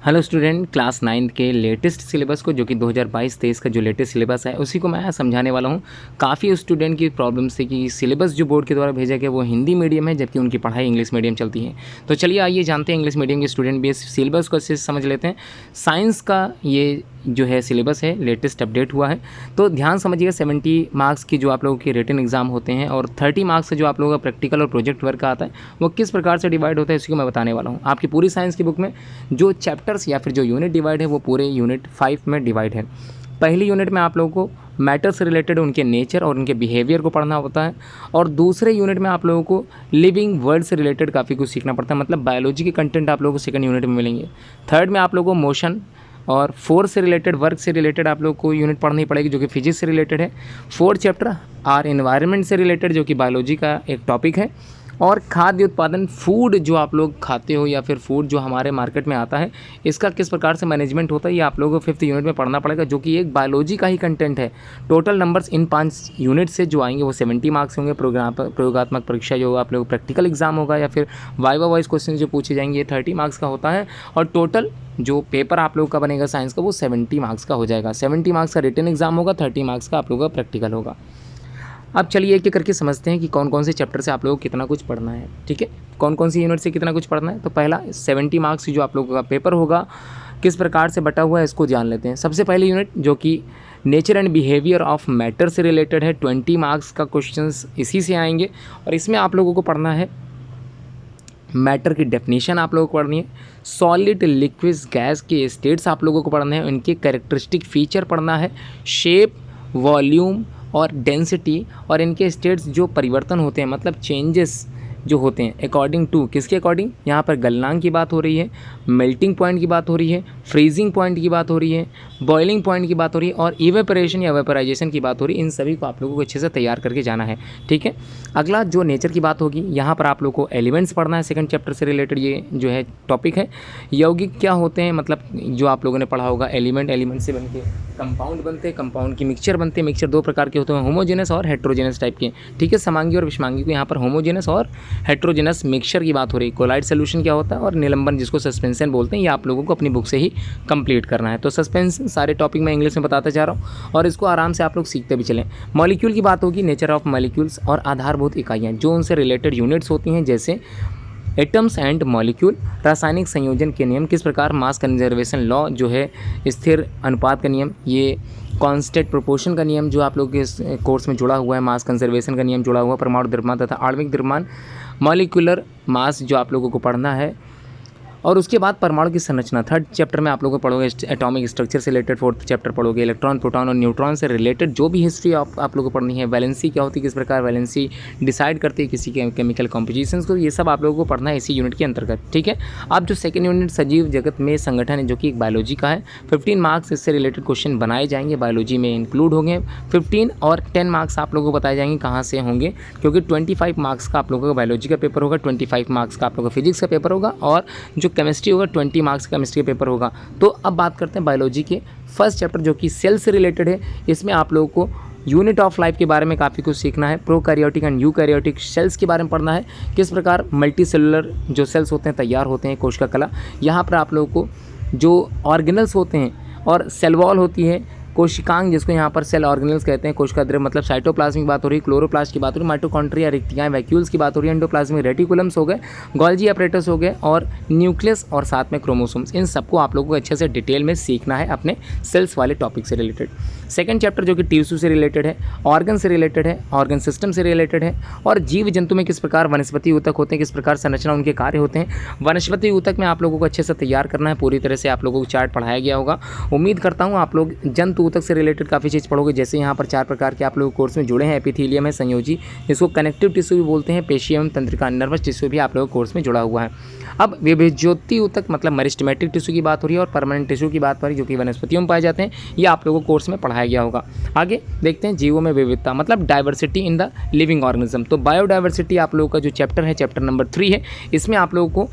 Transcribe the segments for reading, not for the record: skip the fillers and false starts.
Hello student, class 9 के latest syllabus को जो कि 2022-23 का जो लेटेस्ट सिलेबस है उसी को मैं समझाने वाला हूँ। काफ़ी स्टूडेंट की प्रॉब्लम्स थी कि सिलेबस जो बोर्ड के द्वारा भेजा गया वो हिंदी मीडियम है जबकि उनकी पढ़ाई इंग्लिश मीडियम चलती है। तो चलिए आइए जानते हैं इंग्लिश मीडियम के स्टूडेंट भी इस सिलेबस को अच्छे से समझ लेते हैं। साइंस का ये जो है सिलेबस है लेटेस्ट अपडेट हुआ है, तो ध्यान समझिएगा। 70 मार्क्स की जो आप लोगों के रिटन एग्जाम होते हैं और 30 मार्क्स का जो आप लोगों का प्रैक्टिकल और प्रोजेक्ट वर्क आता है वो किस प्रकार से डिवाइड होता है इसी को मैं बताने वाला हूँ। आपकी पूरी साइंस की बुक में जो चैप्टर्स या फिर जो यूनिट डिवाइड है वो पूरे यूनिट 5 में डिवाइड है। पहली यूनिट में आप लोगों को मैटर से रिलेटेड उनके नेचर और उनके बिहेवियर को पढ़ना होता है और दूसरे यूनिट में आप लोगों को लिविंग वर्ल्ड से रिलेटेड काफ़ी कुछ सीखना पड़ता है, मतलब बायोलॉजी के कंटेंट आप लोगों को सेकंड यूनिट में मिलेंगे। थर्ड में आप लोगों को मोशन और फोर्स से रिलेटेड वर्क से रिलेटेड आप लोग को यूनिट पढ़नी पड़ेगी जो कि फिजिक्स से रिलेटेड है। फोर्थ चैप्टर आर एनवायरनमेंट से रिलेटेड जो कि बायोलॉजी का एक टॉपिक है। और खाद्य उत्पादन, फूड जो आप लोग खाते हो या फिर फूड जो हमारे मार्केट में आता है इसका किस प्रकार से मैनेजमेंट होता है ये आप लोगों को 5th यूनिट में पढ़ना पड़ेगा जो कि एक बायोलॉजी का ही कंटेंट है। टोटल नंबर्स इन 5 यूनिट से जो आएंगे वो 70 मार्क्स होंगे। प्रयोगात्मक परीक्षा जो आप लोग प्रैक्टिकल एग्जाम होगा या फिर वाइवा वाइज क्वेश्चन जो पूछे जाएंगे ये 30 मार्क्स का होता है। और टोटल जो पेपर आप लोगों का बनेगा साइंस का वो 70 मार्क्स का हो जाएगा। 70 मार्क्स का रिटन एग्जाम होगा, 30 मार्क्स का आप लोगों का प्रैक्टिकल होगा। अब चलिए एक एक करके समझते हैं कि कौन कौन से चैप्टर से आप लोगों को कितना कुछ पढ़ना है। ठीक है, कौन कौन सी यूनिट से कितना कुछ पढ़ना है। तो पहला 70 मार्क्स जो आप लोगों का पेपर होगा किस प्रकार से बटा हुआ है इसको जान लेते हैं। सबसे पहली यूनिट जो कि nature and behaviour of matter से रिलेटेड है, 20 मार्क्स का क्वेश्चंस इसी से आएंगे और इसमें आप लोगों को पढ़ना है मैटर की डेफिनेशन आप लोगों को पढ़नी है, सॉलिड लिक्विड गैस के स्टेट्स आप लोगों को पढ़ने हैं, उनके कैरेक्टरिस्टिक फीचर पढ़ना है, शेप, वॉल्यूम और डेंसिटी और इनके स्टेट्स जो परिवर्तन होते हैं मतलब चेंजेस जो होते हैं अकॉर्डिंग टू किसके अकॉर्डिंग, यहाँ पर गलनांक की बात हो रही है, मेल्टिंग पॉइंट की बात हो रही है, फ्रीजिंग पॉइंट की बात हो रही है, बॉइलिंग पॉइंट की बात हो रही है और इवेपोरेशन या वेपराइजेशन की बात हो रही है। इन सभी को आप लोगों को अच्छे से तैयार करके जाना है। ठीक है, अगला जो नेचर की बात होगी यहाँ पर आप लोगों को एलिमेंट्स पढ़ना है। सेकंड चैप्टर से रिलेटेड ये जो है टॉपिक है। यौगिक क्या होते हैं, मतलब जो आप लोगों ने पढ़ा होगा एलिमेंट से बन के कंपाउंड बनते हैं, कंपाउंड की मिक्सचर बनते हैं। मिक्सचर 2 प्रकार के होते हैं, होमोजेनस और हेट्रोजेनस टाइप के। ठीक है, समांगी और विषमांगी को यहाँ पर होमोजेनस और हेट्रोजेनस मिक्सचर की बात हो रही है। कोलाइड सोल्यूशन क्या होता है और निलंबन जिसको सस्पेंशन बोलते हैं ये आप लोगों को अपनी बुक से ही कंप्लीट करना है। तो सस्पेंशन सारे टॉपिक मैं इंग्लिश में बताता जा रहा हूँ और इसको आराम से आप लोग सीखते भी चलें। मॉलिक्यूल की बात होगी, नेचर ऑफ मॉलिक्यूल्स और आधारभूत इकाइयाँ जो उनसे रिलेटेड यूनिट्स होती हैं जैसे एटम्स एंड मॉलिक्यूल, रासायनिक संयोजन के नियम किस प्रकार, मास कंजर्वेशन लॉ जो है स्थिर अनुपात का नियम, ये कांस्टेंट प्रोपोर्शन का नियम जो आप लोग के कोर्स में जुड़ा हुआ है, मास कंजर्वेशन का नियम जुड़ा हुआ है, परमाणु द्रव्यमान तथा आणविक द्रव्यमान, मॉलिक्यूलर मास जो आप लोगों को पढ़ना है। और उसके बाद परमाणु की संरचना 3rd चैप्टर में आप लोगों को पढ़ोगे एटॉमिक स्ट्रक्चर से रिलेटेड। 4th चैप्टर पढ़ोगे इलेक्ट्रॉन, प्रोटॉन और न्यूट्रॉन से रिलेटेड जो भी हिस्ट्री आप लोगों को पढ़नी है। वैलेंसी क्या होती है, किस प्रकार वैलेंसी डिसाइड करती है किसी के केमिकल कॉम्पोजिशंस को, ये सब आप लोगों को पढ़ना है इसी यूनिट के अंतर्गत। ठीक है, अब जो सेकंड यूनिट सजीव जगत में संगठन है जो कि एक बायोलॉजी का है, 15 मार्क्स इससे रिलेटेड क्वेश्चन बनाए जाएंगे, बायोलॉजी में इंक्लूड होंगे। 15 और 10 मार्क्स आप लोगों को बताए जाएंगे कहाँ से होंगे, क्योंकि 25 मार्क्स का आप लोगों का बायोलॉजी का पेपर होगा, 25 मार्क्स का आप लोगों का फिजिक्स का पेपर होगा और जो केमिस्ट्री होगा 20 मार्क्स का केमिस्ट्री पेपर होगा। तो अब बात करते हैं बायोलॉजी के फर्स्ट चैप्टर जो कि सेल से रिलेटेड है। इसमें आप लोगों को यूनिट ऑफ लाइफ के बारे में काफ़ी कुछ सीखना है, प्रोकैरियोटिक एंड यूकैरियोटिक सेल्स के बारे में पढ़ना है, किस प्रकार मल्टी सेलुलर जो सेल्स होते हैं तैयार होते हैं, कोशिका कला। यहाँ पर आप लोगों को जो ऑर्गेनल्स होते हैं और सेल वॉल होती है, कोशिकांग जिसको यहाँ पर सेल ऑर्गेनल्स कहते हैं, कोशिका द्रव्य मतलब साइटोप्लाज्म की बात हो रही है, क्लोरोप्लास्ट की बात हो रही है, माइटोकॉन्ड्रिया रिक्तियाँ वैक्यूल्स की बात हो रही है, एंडोप्लाज्मिक रेटिकुलम्स हो गए, गोल्जी अपरेटस हो गए और न्यूक्लियस और साथ में क्रोमोसोम्स। इन सबको आप लोगों को अच्छे से डिटेल में सीखना है अपने सेल्स वाले टॉपिक से रिलेटेड। सेकंड चैप्टर जो कि टिश्यू से रिलेटेड है, ऑर्गन से रिलेटेड है, ऑर्गन सिस्टम से रिलेटेड है और जीव जंतु में किस प्रकार वनस्पति ऊतक होते हैं, किस प्रकार संरचना उनके कार्य होते हैं। वनस्पति ऊतक में आप लोगों को अच्छे से तैयार करना है, पूरी तरह से आप लोगों को चार्ट पढ़ाया गया होगा। उम्मीद करता हूँ आप लोग जंतु ऊतक से रिलेटेड काफ़ी चीज़ पढ़ोगे। जैसे यहाँ पर 4 प्रकार के आप लोग कोर्स में जुड़े हैं, एपिथेलियम है, संयोजी जिसको कनेक्टिव टिश्यू भी बोलते हैं, पेशी एवं तंत्रिका नर्वस टिश्यू भी आप लोगों कोर्स में जुड़ा हुआ है। अब विभज्योति ऊतक मतलब मेरिस्टेमेटिक टिश्यू की बात हो रही है और परमानेंट टिश्यू की बात हो रही है जो कि वनस्पतियों में पाए जाते हैं, ये आप लोगों को कोर्स में पढ़ाया गया होगा। आगे देखते हैं जीवों में विविधता मतलब diversity in the living organism. तो बायोडाइवर्सिटी आप लोगों का जो चैप्टर है चैप्टर नंबर 3 है, इसमें आप लोगों को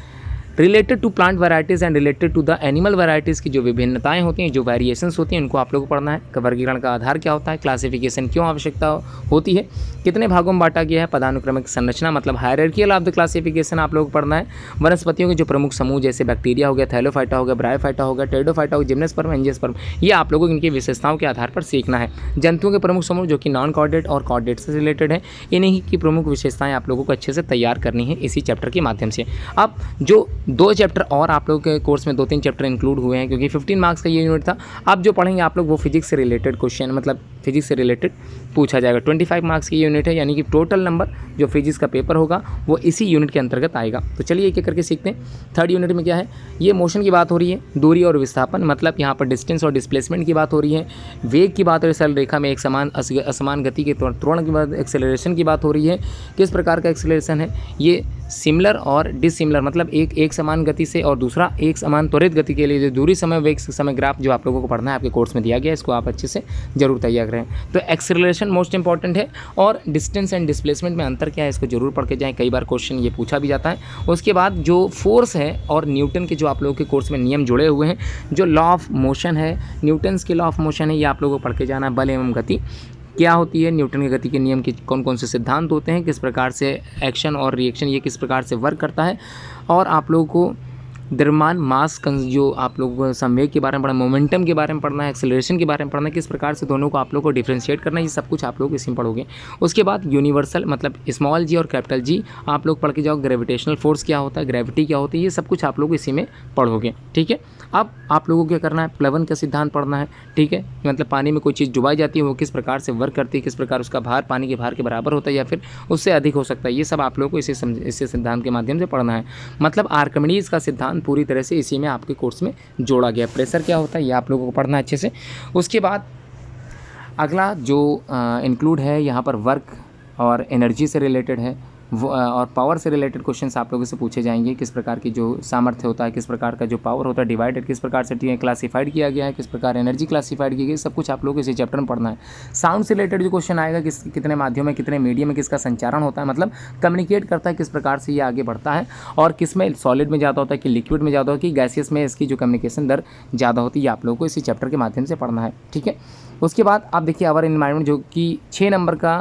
related to plant varieties and related to the animal varieties की जो विभिन्नताएं होती हैं, जो वेरिएशंस होती हैं, उनको आप लोगों को पढ़ना है। वर्गीकरण का आधार क्या होता है, क्लासिफिकेशन क्यों आवश्यकता होती है, कितने भागों में बांटा गया है, पदानुक्रमिक संरचना मतलब हायरार्कियल ऑफ द क्लासिफिकेशन आप लोगों को पढ़ना है। वनस्पतियों के जो प्रमुख समूह जैसे बैक्टीरिया हो गया, थैलोफाइटा हो गया, ब्रायोफाइटा हो गया, टेरिडोफाइटा हो गया, जिम्नोस्पर्म, एंजियोस्पर्म, ये आप लोगों को इनकी विशेषताओं के आधार पर सीखना है। जंतुओं के प्रमुख समूह जो कि नॉन कॉर्डेट और कॉर्डेट से रिलेटेड है, इन्हीं की प्रमुख विशेषताएं आप लोगों को अच्छे से तैयार करनी है इसी चैप्टर के माध्यम से। अब जो 2 चैप्टर और आप लोगों के कोर्स में 2-3 चैप्टर इंक्लूड हुए हैं, क्योंकि 15 मार्क्स का ये यूनिट था। अब जो पढ़ेंगे आप लोग वो फिजिक्स से रिलेटेड क्वेश्चन, मतलब फिजिक्स से रिलेटेड पूछा जाएगा। 25 मार्क्स की यूनिट है, यानी कि टोटल नंबर जो फिजिक्स का पेपर होगा वो इसी यूनिट के अंतर्गत आएगा। तो चलिए एक एक करके सीखते हैं। 3rd यूनिट में क्या है, ये मोशन की बात हो रही है, दूरी और विस्थापन मतलब यहाँ पर डिस्टेंस और डिस्प्लेसमेंट की बात हो रही है, वेग की बात हो रही है, सरल रेखा में एक समान असमान गति के त्वरण की बात, एक्सेलरेशन की बात हो रही है, किस प्रकार का एक्सेलरेशन है, ये सिमिलर और डिसिमिलर मतलब एक समान गति से और दूसरा एक समान त्वरित गति के लिए जो दूरी समय वेग समय ग्राफ जो आप लोगों को पढ़ना है आपके कोर्स में दिया गया है, इसको आप अच्छे से जरूर तैयार करें। तो एक्सेलरेशन मोस्ट इंपॉर्टेंट है और डिस्टेंस एंड डिस्प्लेसमेंट में अंतर क्या है इसको जरूर पढ़ के जाएं, कई बार क्वेश्चन ये पूछा भी जाता है। उसके बाद जो फोर्स है और न्यूटन के जो आप लोगों के कोर्स में नियम जुड़े हुए हैं, जो लॉ ऑफ मोशन है, न्यूटन्स के लॉ ऑफ मोशन है, ये आप लोगों को पढ़ के जाना है। बल एवं गति क्या होती है, न्यूटन की गति के नियम के कौन कौन से सिद्धांत होते हैं, किस प्रकार से एक्शन और रिएक्शन ये किस प्रकार से वर्क करता है, और आप लोगों को द्रव्यमान मास जो आप लोगों को संवेग के बारे में पढ़ना, मोमेंटम के बारे में पढ़ना है, एक्सेलरेशन के बारे में पढ़ना है, किस प्रकार से दोनों को आप लोगों को डिफ्रेंशिएट करना है, ये सब कुछ आप लोग इसी में पढ़ोगे। उसके बाद यूनिवर्सल मतलब स्मॉल जी और कैपिटल जी आप लोग पढ़ के जाओ। ग्रेविटेशनल फोर्स क्या होता है, ग्रेविटी क्या होती है, ये सब कुछ आप लोग इसी में पढ़ोगे। ठीक है, अब आप लोगों को क्या करना है, प्लवन का सिद्धांत पढ़ना है। ठीक है, मतलब पानी में कोई चीज़ डुबाई जाती है वो किस प्रकार से वर्क करती है, किस प्रकार उसका भार पानी के भार के बराबर होता है या फिर उससे अधिक हो सकता है, ये सब आप लोगों को इसी सिद्धांत के माध्यम से पढ़ना है। मतलब आर्किमिडीज का सिद्धांत पूरी तरह से इसी में आपके कोर्स में जोड़ा गया। प्रेशर क्या होता है ये आप लोगों को पढ़ना है अच्छे से। उसके बाद अगला जो इंक्लूड है यहाँ पर वर्क और एनर्जी से रिलेटेड है, वो और पावर से रिलेटेड क्वेश्चंस आप लोगों से पूछे जाएंगे। किस प्रकार की जो सामर्थ्य होता है, किस प्रकार का जो पावर होता है डिवाइडेड, किस प्रकार से क्लासिफाइड किया गया है, किस प्रकार एनर्जी क्लासिफाइड की गई, सब कुछ आप लोगों को इसी चैप्टर में पढ़ना है। साउंड से रिलेटेड जो क्वेश्चन आएगा, कितने माध्यम में, कितने मीडियम में किसका संचारण होता है, मतलब कम्युनिकेट करता है, किस प्रकार से ये आगे बढ़ता है, और किस में सॉलिड में ज़्यादा होता है कि लिक्विड में ज़्यादा होता है कि गैसियस में इसकी जो कम्युनिकेशन दर ज़्यादा होती है, ये आप लोगों को इसी चैप्टर के माध्यम से पढ़ना है। ठीक है, उसके बाद आप देखिए आवर एनवायरनमेंट जो कि 6 नंबर का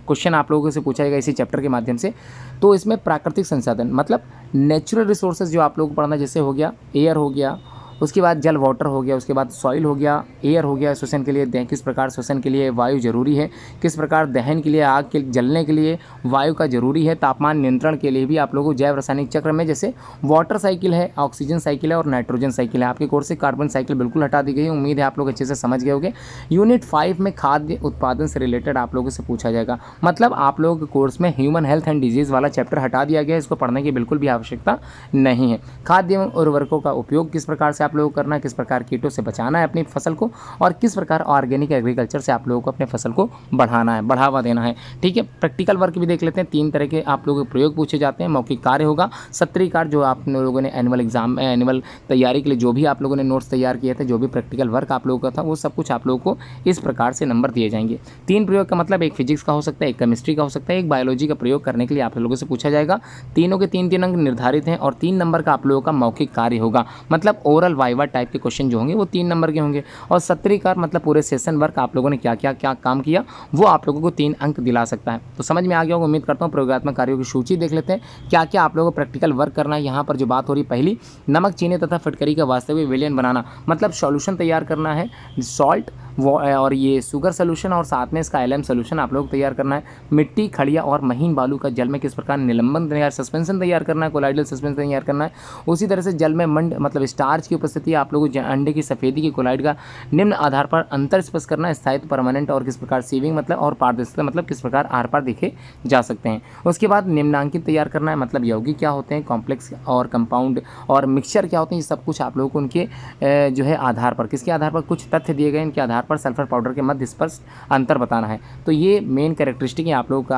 क्वेश्चन आप लोगों से पूछा जाएगा इसी चैप्टर के माध्यम से। तो इसमें प्राकृतिक संसाधन मतलब नेचुरल रिसोर्सेज जो आप लोगों को पढ़ना, जैसे हो गया एयर हो गया, उसके बाद जल वाटर हो गया, उसके बाद सॉइल हो गया, एयर हो गया, श्वसन के लिए किस प्रकार श्वसन के लिए वायु जरूरी है, किस प्रकार दहन के लिए आग के जलने के लिए वायु का जरूरी है, तापमान नियंत्रण के लिए भी आप लोगों को जैव रासायनिक चक्र में जैसे वाटर साइकिल है, ऑक्सीजन साइकिल है और नाइट्रोजन साइकिल है। आपके कोर्स से कार्बन साइकिल बिल्कुल हटा दी गई है, उम्मीद है आप लोग अच्छे से समझ गए होंगे। यूनिट 5 में खाद्य उत्पादन से रिलेटेड आप लोगों से पूछा जाएगा, मतलब आप लोगों के कोर्स में ह्यूमन हेल्थ एंड डिजीज़ वाला चैप्टर हटा दिया गया है, इसको पढ़ने की बिल्कुल भी आवश्यकता नहीं है। खाद्य एवं उर्वरकों का उपयोग किस प्रकार से आप लोगों को करना है, किस प्रकार कीटों से बचाना है अपनी फसल को, और किस प्रकार ऑर्गेनिक एग्रीकल्चर से आप लोगों को अपने फसल को बढ़ाना है, बढ़ावा देना है। ठीक है, प्रैक्टिकल वर्क भी देख लेते हैं। 3 तरह के आप लोगों के प्रयोग पूछे जाते हैं। मौखिक कार्य होगा, सत्रीय कार्य जो आप लोगों ने एनुअल एग्जाम में एनुअल तैयारी के लिए जो भी आप लोगों ने नोट्स तैयार किए थे, जो भी प्रैक्टिकल वर्क आप लोगों का था, वो सब कुछ आप लोगों को इस प्रकार से नंबर दिए जाएंगे। 3 प्रयोग का मतलब एक फिजिक्स का हो सकता है, एक केमिस्ट्री का हो सकता है, एक बायोलॉजी का प्रयोग करने के लिए आप लोगों से पूछा जाएगा। तीनों के 3-3 अंक निर्धारित हैं और 3 नंबर का आप लोगों का मौखिक कार्य होगा, मतलब ओरल वाइवा टाइप के क्वेश्चन जो होंगे वो 3 नंबर के होंगे। और सत्रीय कार्य मतलब पूरे सेशन वर्क आप लोगों ने क्या काम किया वो आप लोगों को 3 अंक दिला सकता है। तो समझ में आ गया होगा, उम्मीद करता हूँ। प्रयोगात्मक कार्यों की सूची देख लेते हैं, क्या क्या आप लोगों को प्रैक्टिकल वर्क करना है। यहाँ पर जो बात हो रही पहली, नमक चीनी तथा फिटकरी का वास्तविक विलयन बनाना, मतलब सॉल्यूशन तैयार करना है, सॉल्ट और ये शुगर सोल्यूशन और साथ में इसका एलएम सोल्यूशन आप लोग को तैयार करना है। मिट्टी, खड़िया और महीन बालू का जल में किस प्रकार निलंबन तैयार सस्पेंशन तैयार करना है, कोलाइडल सस्पेंशन तैयार करना है। उसी तरह से जल में मंड मतलब स्टार्च की उपस्थिति आप लोगों को अंडे की सफ़ेदी की कोलाइड का निम्न आधार पर अंतर स्पष्ट करना है, स्थायित्व परमानेंट और किस प्रकार सीविंग मतलब और पारदर्शिता मतलब किस प्रकार आर पार दिखे जा सकते हैं। उसके बाद निम्नांकित तैयार करना है, मतलब यौगिक क्या होते हैं, कॉम्प्लेक्स और कंपाउंड और मिक्सचर क्या होते हैं, ये सब कुछ आप लोगों को उनके जो है आधार पर, किसके आधार पर, कुछ तथ्य दिए गए इनके आधार पर सल्फर पाउडर के मध्य स्पष्ट अंतर बताना है। तो ये मेन कैरेक्टरिस्टिक है आप लोगों की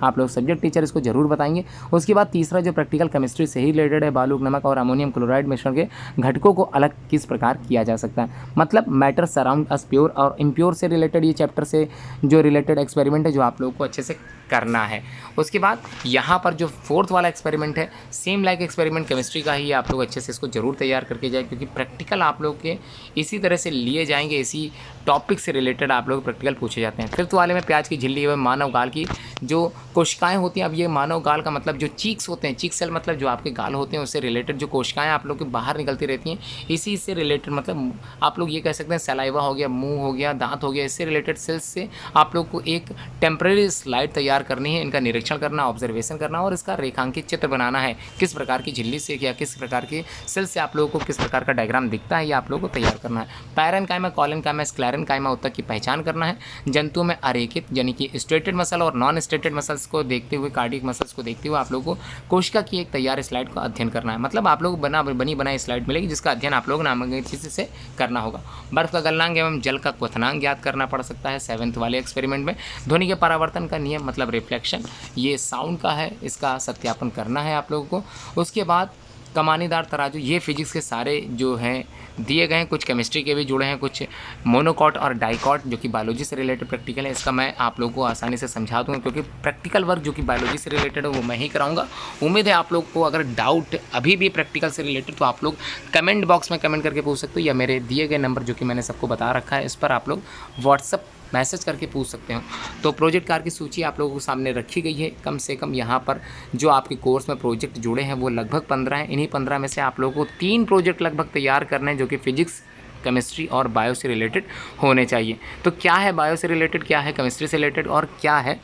आप लोग सब्जेक्ट टीचर इसको जरूर बताएंगे। उसके बाद तीसरा जो प्रैक्टिकल केमिस्ट्री से ही रिलेटेड है, बालू, नमक और अमोनियम क्लोराइड मिश्रण के घटकों को अलग किस प्रकार किया जा सकता है, मतलब मैटर सराउंड अस प्योर और इम्प्योर से रिलेटेड ये चैप्टर से जो रिलेटेड एक्सपेरिमेंट है जो आप लोगों को अच्छे से करना है। उसके बाद यहाँ पर जो फोर्थ वाला एक्सपेरिमेंट है, सेम लाइक एक्सपेरिमेंट केमिस्ट्री का ही, आप लोग अच्छे से इसको जरूर तैयार करके जाए, क्योंकि प्रैक्टिकल आप लोग के इसी तरह से लिए जाएंगे, इसी टॉपिक से रिलेटेड आप लोग प्रैक्टिकल पूछे जाते हैं। फिफ्थ वाले में प्याज की झिल्ली एवं मानव गाल की जो कोशिकाएं होती हैं। अब ये मानव गाल का मतलब जो चीक्स होते हैं, चीक सेल मतलब जो आपके गाल होते हैं उससे रिलेटेड जो कोशिकाएं आप लोग के बाहर निकलती रहती हैं, इसी से रिलेटेड मतलब आप लोग ये कह सकते हैं सलाइवा हो गया, मुंह हो गया, दांत हो गया, इससे रिलेटेड सेल्स से आप लोग को एक टेम्परेरी स्लाइड तैयार करनी है, इनका निरीक्षण करना, ऑब्जर्वेशन करना और इसका रेखांकित चित्र बनाना है, किस प्रकार की झिल्ली से या किस प्रकार के सेल से आप लोगों को किस प्रकार का डायग्राम दिखता है, ये आप लोगों को तैयार करना है। पैरेन्काइमा, कॉलेनकाइमा, स्क्लेरेन्काइमा उत्तक की पहचान करना है। जंतुओं में अरेखित यानी कि स्ट्रेटेड मसल और नॉन स्ट्रेटेड मसल्स को देखते हुए, कार्डियक मसल्स को देखते हुए आप लोगों को कोशिका की एक तैयार स्लाइड का अध्ययन करना है। मतलब आप लोग बनी बनाई स्लाइड मिलेगी जिसका अध्ययन आप लोग नामक चीज़ से करना होगा। बर्फ का गलनांक एवं जल का क्वथनांक ज्ञात करना पड़ सकता है 7th वाले एक्सपेरिमेंट में। ध्वनि के परावर्तन का नियम मतलब रिफ्लेक्शन, ये साउंड का है, इसका सत्यापन करना है आप लोगों को। उसके बाद कमानीदार तराजू, ये फिजिक्स के सारे जो हैं दिए गए हैं, कुछ केमिस्ट्री के भी जुड़े हैं, कुछ मोनोकॉट और डाइकॉट जो कि बायोलॉजी से रिलेटेड प्रैक्टिकल है। इसका मैं आप लोगों को आसानी से समझा दूँगा क्योंकि प्रैक्टिकल वर्क जो कि बायोलॉजी से रिलेटेड है वो मैं ही कराऊंगा। उम्मीद है आप लोग को अगर डाउट अभी भी प्रैक्टिकल से रिलेटेड तो आप लोग कमेंट बॉक्स में कमेंट करके पूछ सकते हो, या मेरे दिए गए नंबर जो कि मैंने सबको बता रखा है इस पर आप लोग व्हाट्सअप मैसेज करके पूछ सकते हो। तो प्रोजेक्ट कार्य की सूची आप लोगों के सामने रखी गई है। कम से कम यहाँ पर जो आपके कोर्स में प्रोजेक्ट जुड़े हैं वो लगभग 15 हैं। इन्हीं 15 में से आप लोगों को 3 प्रोजेक्ट लगभग तैयार करने हैं जो कि फिजिक्स, केमिस्ट्री और बायो से रिलेटेड होने चाहिए। तो क्या है बायो से रिलेटेड, क्या है केमिस्ट्री से रिलेटेड और क्या है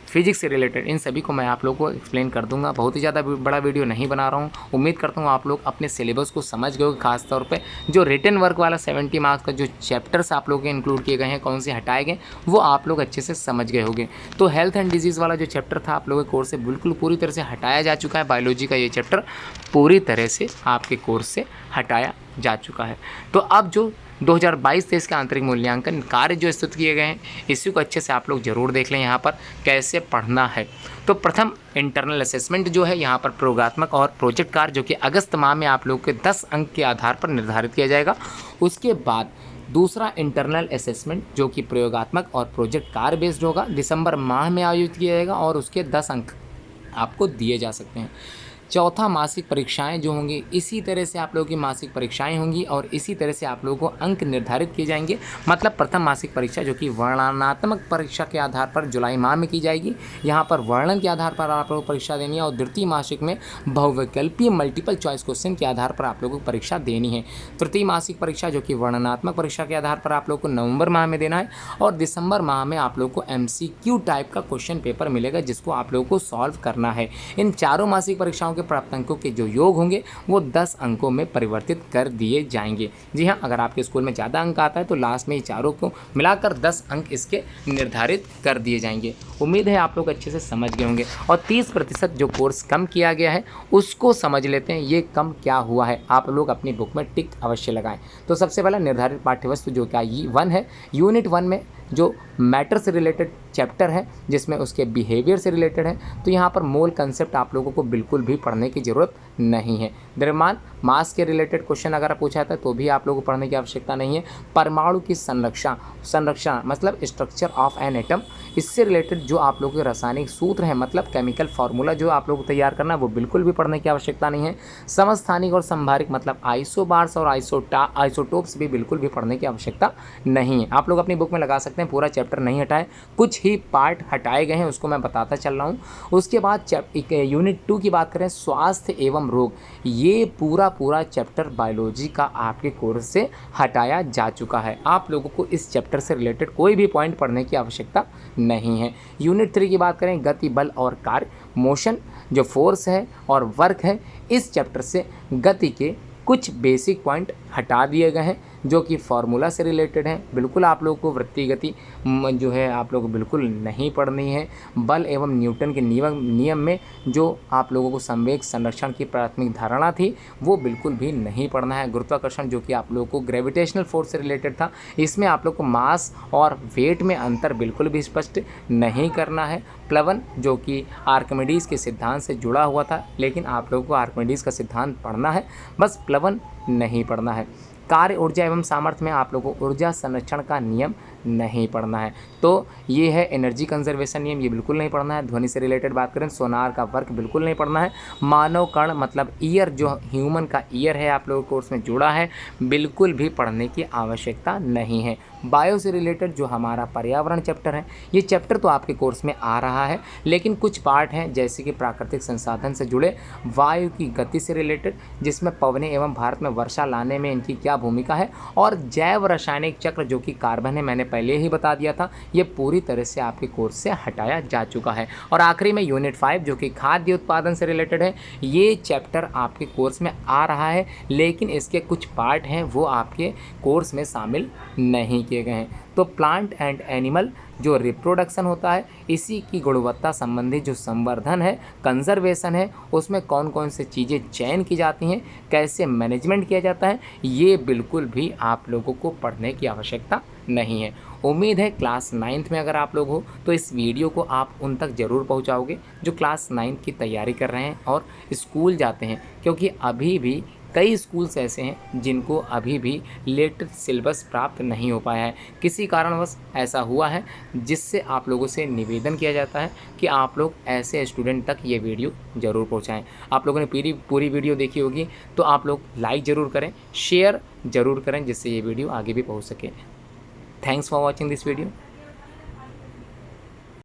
फिजिक्स से रिलेटेड, इन सभी को मैं आप लोगों को एक्सप्लेन कर दूंगा। बहुत ही ज़्यादा बड़ा वीडियो नहीं बना रहा हूँ। उम्मीद करता हूँ आप लोग अपने सिलेबस को समझ गए हो। खास तौर पे जो रिटन वर्क वाला 70 मार्क्स का जो चैप्टर्स आप लोगों के इंक्लूड किए गए हैं, कौन से हटाए गए, वो आप लोग अच्छे से समझ गए होंगे। तो हेल्थ एंड डिजीज़ वाला जो चैप्टर था आप लोगों के कोर्स से बिल्कुल पूरी तरह से हटाया जा चुका है। बायोलॉजी का ये चैप्टर पूरी तरह से आपके कोर्स से हटाया जा चुका है। तो अब जो 2022-23 का आंतरिक मूल्यांकन कार्य जो प्रस्तुत किए गए हैं, इसी को अच्छे से आप लोग ज़रूर देख लें। यहाँ पर कैसे पढ़ना है, तो प्रथम इंटरनल असेसमेंट जो है यहाँ पर प्रयोगात्मक और प्रोजेक्ट कार्य जो कि अगस्त माह में आप लोग के 10 अंक के आधार पर निर्धारित किया जाएगा। उसके बाद दूसरा इंटरनल असेसमेंट जो कि प्रयोगात्मक और प्रोजेक्ट कार्य बेस्ड होगा, दिसंबर माह में आयोजित किया जाएगा और उसके 10 अंक आपको दिए जा सकते हैं। चौथा मासिक परीक्षाएं जो होंगी, इसी तरह से आप लोगों की मासिक परीक्षाएं होंगी और इसी तरह से आप लोगों को अंक निर्धारित किए जाएंगे। मतलब प्रथम मासिक परीक्षा जो कि वर्णनात्मक परीक्षा के आधार पर जुलाई माह में की जाएगी, यहाँ पर वर्णन के आधार पर आप लोगों को परीक्षा देनी है। और द्वितीय मासिक में बहुविकल्पीय मल्टीपल चॉइस क्वेश्चन के आधार पर आप लोगों को परीक्षा देनी है। तृतीय मासिक परीक्षा जो कि वर्णनात्मक परीक्षा के आधार पर आप लोग को नवंबर माह में देना है और दिसंबर माह में आप लोग को MCQ टाइप का क्वेश्चन पेपर मिलेगा जिसको आप लोगों को सॉल्व करना है। इन चारों मासिक परीक्षाओं के प्राप्त अंकों के जो योग होंगे वो 10 अंकों में परिवर्तित कर दिए जाएंगे। जी हाँ, अगर आपके स्कूल में ज़्यादा अंक आता है तो लास्ट में ये चारों को मिलाकर 10 अंक इसके निर्धारित कर दिए जाएंगे। उम्मीद है आप लोग अच्छे से समझ गए होंगे। और 30% जो कोर्स कम किया गया है उसको समझ लेते हैं, ये कम क्या हुआ है। आप लोग अपनी बुक में टिक अवश्य लगाएं। तो सबसे पहला निर्धारित पाठ्यवस्तु जो क्या 1 है, यूनिट 1 में जो मैटर से रिलेटेड चैप्टर है जिसमें उसके बिहेवियर से रिलेटेड है, तो यहाँ पर मोल कंसेप्ट आप लोगों को बिल्कुल भी पढ़ने की ज़रूरत नहीं है। द्रव्यमान मास के रिलेटेड क्वेश्चन अगर पूछा जाता है तो भी आप लोगों को पढ़ने की आवश्यकता नहीं है। परमाणु की संरचना मतलब स्ट्रक्चर ऑफ एन एटम, इससे रिलेटेड जो आप लोगों के रासायनिक सूत्र हैं मतलब केमिकल फार्मूला जो आप लोगों को तैयार करना है वो बिल्कुल भी पढ़ने की आवश्यकता नहीं है। समस्थानिक और संभारिक मतलब आइसोबार्स और आइसोटोप्स भी बिल्कुल भी पढ़ने की आवश्यकता नहीं है। आप लोग अपनी बुक में लगा सकते हैं, पूरा चैप्टर नहीं हटाए, कुछ ही पार्ट हटाए गए हैं, उसको मैं बताता चल रहा हूँ। उसके बाद यूनिट 2 की बात करें, स्वास्थ्य एवं रोग, ये पूरा चैप्टर बायोलॉजी का आपके कोर्स से हटाया जा चुका है। आप लोगों को इस चैप्टर से रिलेटेड कोई भी पॉइंट पढ़ने की आवश्यकता नहीं है। यूनिट 3 की बात करें, गति, बल और कार्य, मोशन जो फोर्स है और वर्क है, इस चैप्टर से गति के कुछ बेसिक पॉइंट हटा दिए गए हैं। जो कि फार्मूला से रिलेटेड हैं। बिल्कुल आप लोगों को वृत्ति गति जो है आप लोगों को बिल्कुल नहीं पढ़नी है। बल एवं न्यूटन के नियम में जो आप लोगों को संवेग संरक्षण की प्राथमिक धारणा थी वो बिल्कुल भी नहीं पढ़ना है। गुरुत्वाकर्षण जो कि आप लोगों को ग्रेविटेशनल फोर्स से रिलेटेड था, इसमें आप लोग को मास और वेट में अंतर बिल्कुल भी स्पष्ट नहीं करना है। प्लवन जो कि आर्किमिडीज़ के सिद्धांत से जुड़ा हुआ था, लेकिन आप लोगों को आर्किमिडीज़ का सिद्धांत पढ़ना है, बस प्लवन नहीं पढ़ना है। कार्य ऊर्जा एवं सामर्थ्य में आप लोगों को ऊर्जा संरक्षण का नियम नहीं पढ़ना है। तो ये है एनर्जी कंजर्वेशन नियम, ये बिल्कुल नहीं पढ़ना है। ध्वनि से रिलेटेड बात करें, सोनार का वर्क बिल्कुल नहीं पढ़ना है। मानव कर्ण मतलब ईयर, जो ह्यूमन का ईयर है आप लोगों को कोर्स में जुड़ा है, बिल्कुल भी पढ़ने की आवश्यकता नहीं है। बायो से रिलेटेड जो हमारा पर्यावरण चैप्टर है, ये चैप्टर तो आपके कोर्स में आ रहा है, लेकिन कुछ पार्ट हैं जैसे कि प्राकृतिक संसाधन से जुड़े, वायु की गति से रिलेटेड जिसमें पवने एवं भारत में वर्षा लाने में इनकी क्या भूमिका है, और जैव रासायनिक चक्र जो कि कार्बन है, मैंने पहले ही बता दिया था, ये पूरी तरह से आपके कोर्स से हटाया जा चुका है। और आखिरी में यूनिट 5 जो कि खाद्य उत्पादन से रिलेटेड है, ये चैप्टर आपके कोर्स में आ रहा है, लेकिन इसके कुछ पार्ट हैं वो आपके कोर्स में शामिल नहीं किए गए हैं। तो प्लांट एंड एनिमल जो रिप्रोडक्शन होता है, इसी की गुणवत्ता संबंधी जो संवर्धन है, कंजर्वेशन है, उसमें कौन कौन से चीज़ें चयन की जाती हैं, कैसे मैनेजमेंट किया जाता है, ये बिल्कुल भी आप लोगों को पढ़ने की आवश्यकता नहीं है। उम्मीद है क्लास 9th में अगर आप लोग हो तो इस वीडियो को आप उन तक ज़रूर पहुंचाओगे जो क्लास 9th की तैयारी कर रहे हैं और स्कूल जाते हैं, क्योंकि अभी भी कई स्कूल्स ऐसे हैं जिनको अभी भी लेटेस्ट सिलेबस प्राप्त नहीं हो पाया है। किसी कारणवश ऐसा हुआ है, जिससे आप लोगों से निवेदन किया जाता है कि आप लोग ऐसे स्टूडेंट तक ये वीडियो ज़रूर पहुंचाएं। आप लोगों ने पूरी वीडियो देखी होगी तो आप लोग लाइक ज़रूर करें, शेयर ज़रूर करें, जिससे ये वीडियो आगे भी पहुंच सके। Thanks for watching this video.